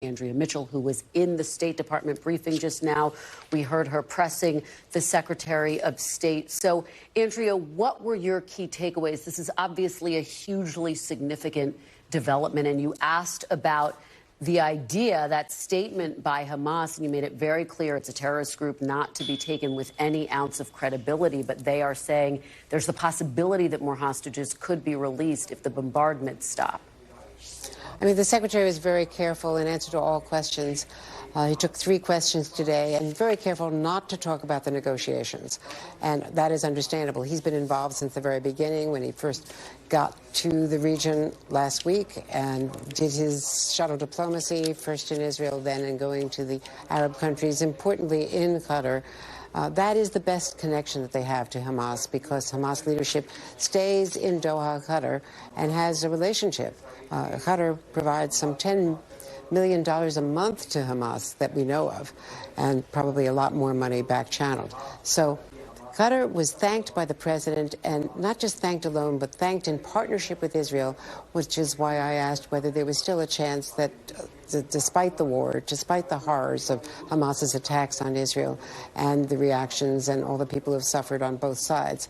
Andrea Mitchell, who was in the State Department briefing just now. We heard her pressing the Secretary of State. So, Andrea, what were your key takeaways? This is obviously a hugely significant development, and you asked about the idea, that statement by Hamas, and you made it very clear it's a terrorist group not to be taken with any ounce of credibility, but they are saying there's the possibility that more hostages could be released if the bombardments stop. I mean, the Secretary was very careful in answer to all questions. He took 3 questions today, and very careful not to talk about the negotiations. And that is understandable. He's been involved since the very beginning, when he first got to the region last week and did his shuttle diplomacy, first in Israel, then in going to the Arab countries, importantly in Qatar. That is the best connection that they have to Hamas, because Hamas leadership stays in Doha, Qatar, and has a relationship. Qatar provides some $10 million a month to Hamas that we know of, and probably a lot more money back-channeled. So Qatar was thanked by the president, and not just thanked alone, but thanked in partnership with Israel, which is why I asked whether there was still a chance that despite the war, despite the horrors of Hamas's attacks on Israel and the reactions and all the people who have suffered on both sides,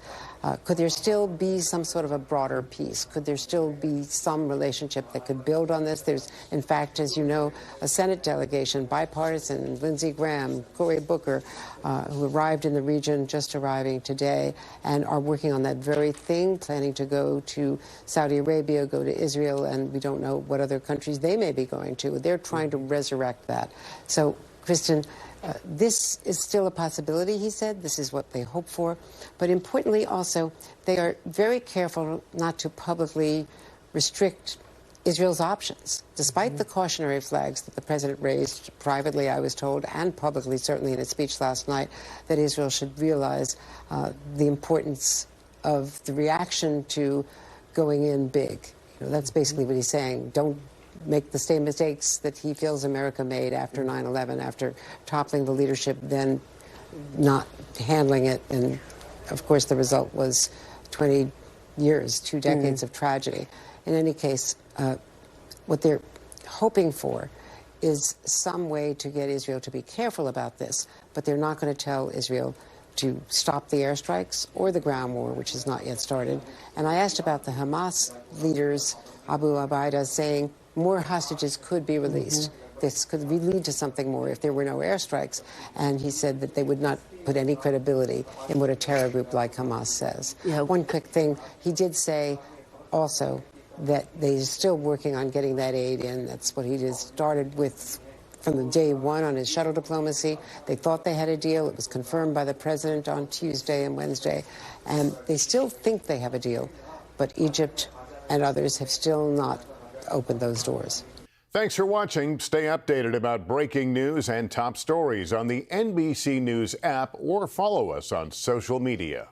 could there still be some sort of a broader peace? Could there still be some relationship that could build on this? There's, in fact, as you know, a Senate delegation, bipartisan, Lindsey Graham, Cory Booker, who arrived in the region, just arriving today, and are working on that very thing, planning to go to Saudi Arabia, go to Israel, and we don't know what other countries they may be going to. They're trying to resurrect that. So, Kristen, this is still a possibility, he said. This is what they hope for. But importantly also, they are very careful not to publicly restrict Israel's options, despite the cautionary flags that the president raised privately, I was told, and publicly, certainly in his speech last night, that Israel should realize the importance of the reaction to going in big. You know, that's basically what he's saying. Don't make the same mistakes that he feels America made after 9/11, after toppling the leadership, then not handling it. And, of course, the result was 20 years, 2 decades of tragedy. In any case, what they're hoping for is some way to get Israel to be careful about this, but they're not going to tell Israel to stop the airstrikes or the ground war, which has not yet started. And I asked about the Hamas leaders, Abu Abaida, saying more hostages could be released. This could lead to something more if there were no airstrikes. And he said that they would not put any credibility in what a terror group like Hamas says. Yeah. One quick thing, he did say also that they're still working on getting that aid in. That's what he just started with from the day one on his shuttle diplomacy. They thought they had a deal. It was confirmed by the president on Tuesday and Wednesday. And they still think they have a deal. But Egypt and others have still not opened those doors. Thanks for watching. Stay updated about breaking news and top stories on the NBC News app, or follow us on social media.